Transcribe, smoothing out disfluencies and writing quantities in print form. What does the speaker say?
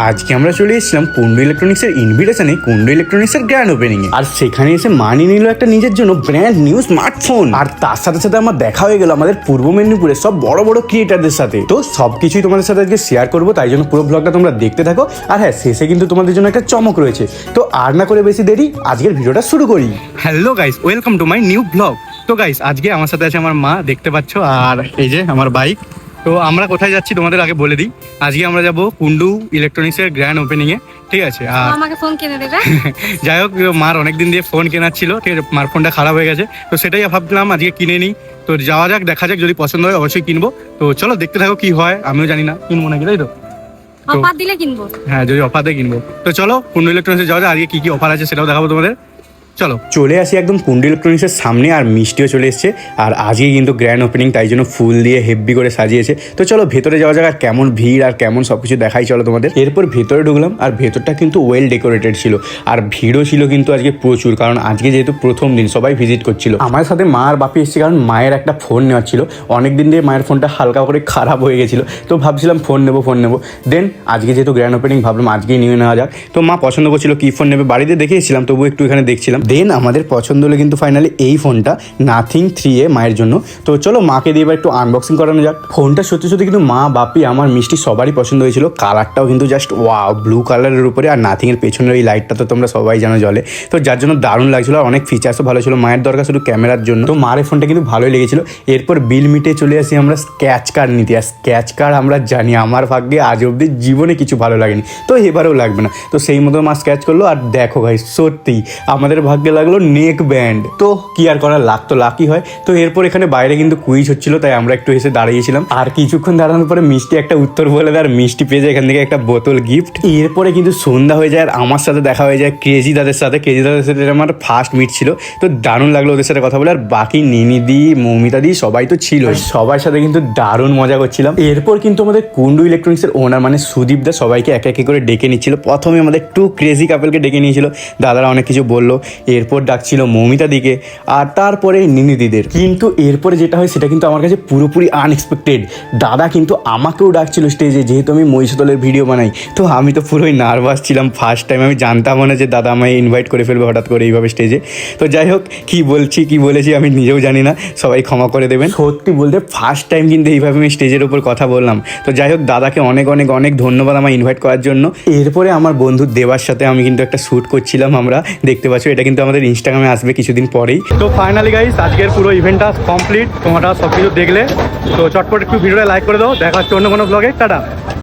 আজকে আমরা চলে এসেছিলাম কুন্ডু ইলেকট্রনিক্সের ইনভিটেশনে কুন্ডু ইলেকট্রনিক্সের গ্র্যান্ড ওপেনিং এ। আর সেখানে এসে মানিয়ে নিল একটা নিজের জন্য ব্র্যান্ড নিউ স্মার্টফোন। আর তার সাথে সাথে আমার দেখা হয়ে গেল আমাদের পূর্ব মেদিনীপুরের সব বড় বড় ক্রিয়েটারদের সাথে। তো সবকিছুই তোমাদের সাথে আজকে শেয়ার করবো, তাই জন্য পুরো ব্লগটা তোমরা দেখতে থাকো। আর হ্যাঁ, শেষে কিন্তু তোমাদের জন্য একটা চমক রয়েছে। তো আর না করে বেশি দেরি, আজকের ভিডিওটা শুরু করি। Hello guys, welcome to my new blog. তো গাইস, আজকে আমার সাথে আছে আমার মা, দেখতে পাচ্ছ, আর এই যে আমার বাইক। তো আমরা কোথায় যাচ্ছি তোমাদের আগে বলে দিই। আজকে আমরা যাব কুন্ডু ইলেকট্রনিক্সের গ্র্যান্ড ওপেনিং এ, ঠিক আছে। আর আমাকে ফোন কিনে দেবে। যাই হোক, মার অনেকদিন দিয়ে ফোন কেনার ছিল, ঠিক আছে। মার ফোনটা খারাপ হয়ে গেছে, তো সেটাই ভাবলাম আজকে কিনে নিই। তো যাওয়া যাক, দেখা যাক, যদি পছন্দ হয় অবশ্যই কিনবো। তো চলো দেখতে থাকো কি হয়। আমিও জানি না কিনবো নাকি, তাই তো। অফার দিলে কিনবো। হ্যাঁ, যদি অফার দিয়ে কিনবো। তো চলো কুন্ডু ইলেকট্রনিক্সে যাওয়া যাক, আজকে কি কি অফার আছে সেটাও দেখাবো তোমাদের। চলো চলে আসি একদম কুন্ডু ইলেকট্রনিক্সের সামনে। আর মিষ্টিও চলে এসছে। আর আজকে কিন্তু গ্র্যান্ড ওপেনিং, তাই জন্য ফুল দিয়ে হেভি করে সাজিয়েছে। তো চলো ভেতরে যাওয়া যাক, আর কেমন ভিড় আর কেমন সবকিছু দেখাই চলো তোমাদের। এরপর ভেতরে ঢুকলাম, আর ভেতরটা কিন্তু ওয়েল ডেকোরেটেড ছিল। আর ভিড়ও ছিল কিন্তু আজকে প্রচুর, কারণ আজকে যেহেতু প্রথম দিন সবাই ভিজিট করছিল। আমার সাথে মা আর বাপি এসছে, কারণ মায়ের একটা ফোন নেওয়ার ছিল। অনেকদিন দিয়ে মায়ের ফোনটা হালকা করে খারাপ হয়ে গেছিলো, তো ভাবছিলাম ফোন নেবো। দেন আজকে যেহেতু গ্র্যান্ড ওপেনিং, ভাবলাম আজকেই নিয়ে নেওয়া যাক। তো মা পছন্দ করছিল কি ফোন নেবে, বাড়িতে দেখেছিলাম, তবু একটু এখানে দেখছিলাম। দেন আমাদের পছন্দ হলো কিন্তু ফাইনালি এই ফোনটা, নাথিং 3A মায়ের জন্য। তো চলো মাকে দিয়ে এবার একটু আনবক্সিং করানো যাক। ফোনটা সত্যি সত্যি কিন্তু মা, বাপি, আমার মিষ্টি সবারই পছন্দ হয়েছিল। কালারটাও কিন্তু জাস্ট ওয়াও, ব্লু কালারের উপরে। আর নাথিং এর পেছনের এই লাইটটা তো তোমরা সবাই জানো জলে, তো যার জন্য দারুণ লাগছিল। আর অনেক ফিচার্সও ভালো ছিল। মায়ের দরকার শুধু ক্যামেরার জন্য, তো মার এই ফোনটা কিন্তু ভালোই লেগেছিল। এরপর বিল মিটে চলে আসি আমরা স্ক্র্যাচ কার্ড নিতে। আর স্ক্র্যাচ কার্ড আমরা জানি আমার ভাগ্যে আজ অব্দি জীবনে কিছু ভালো লাগেনি, তো এবারেও লাগবে না। তো সেই মতো মা স্ক্র্যাচ করলো। আর দেখো ভাই, সত্যি আমাদের ভাগ্যে লাগলো নেক ব্যান্ড। তো কি আর করার, লাক তো লাকি হয়। তো এরপর এখানে বাইরে কিন্তু কুইজ হচ্ছিল, তাই আমরা একটু এসে দাঁড়িয়েছিলাম। আর কিছুক্ষণ দাঁড়ানোর পরে মিষ্টি একটা উত্তর বলে দেয়, আর মিষ্টি পেয়ে যায় এখান থেকে একটা বোতল গিফট। এরপরে কিন্তু সন্ধ্যা হয়ে যায়, আর আমার সাথে দেখা হয়ে যায় ক্রেজি দাদের সাথে। ক্রেজি দাদের সাথে আমার ফার্স্ট মিট ছিল, তো দারুণ লাগলো ওদের সাথে কথা বলে। আর বাকি নিনিদি, মৌমিতাদি সবাই তো ছিল, সবার সাথে কিন্তু দারুণ মজা করছিলাম। এরপর কিন্তু আমাদের কুন্ডু ইলেকট্রনিক্সের ওনার মানে সুদীপ দা সবাইকে এক এক করে ডেকে নিচ্ছিল। প্রথমে আমাদের টু ক্রেজি কাপলকে ডেকে নিয়েছিল, দাদারা অনেক কিছু বললো। এরপর ডাকছিল মৌমিতা দিকে, আর তারপরে নিনিদিদের। কিন্তু এরপরে যেটা হয় সেটা কিন্তু আমার কাছে পুরোপুরি আনএক্সপেক্টেড। দাদা কিন্তু আমাকেও ডাকছিল স্টেজে, যেহেতু আমি মহিষদলের ভিডিও বানাই। তো আমি তো পুরোই নার্ভাস ছিলাম, ফার্স্ট টাইম। আমি জানতাম না যে দাদা আমায় ইনভাইট করে ফেলবে হঠাৎ করে এইভাবে স্টেজে। তো যাই হোক, কি বলেছি আমি নিজেও জানি না, সবাই ক্ষমা করে দেবেন। সত্যি বলতে ফার্স্ট টাইম কিন্তু এইভাবে আমি স্টেজের উপর কথা বললাম। তো যাই হোক, দাদাকে অনেক অনেক অনেক ধন্যবাদ আমায় ইনভাইট করার জন্য। এরপরে আমার বন্ধু দেবার সাথে আমি কিন্তু একটা শ্যুট করছিলাম, আমরা দেখতে পাচ্ছ। এটা কিন্তু আমাদের ইনস্টাগ্রামে আসবে কিছুদিন পরেই। তো ফাইনালি গাইস, আজকের পুরো ইভেন্টটা কমপ্লিট। তোমরা সব কিছু দেখলে, তো চটপট একটু ভিডিওটা লাইক করে দাও। দেখা হচ্ছে অন্য কোনো ব্লগে। টাটা।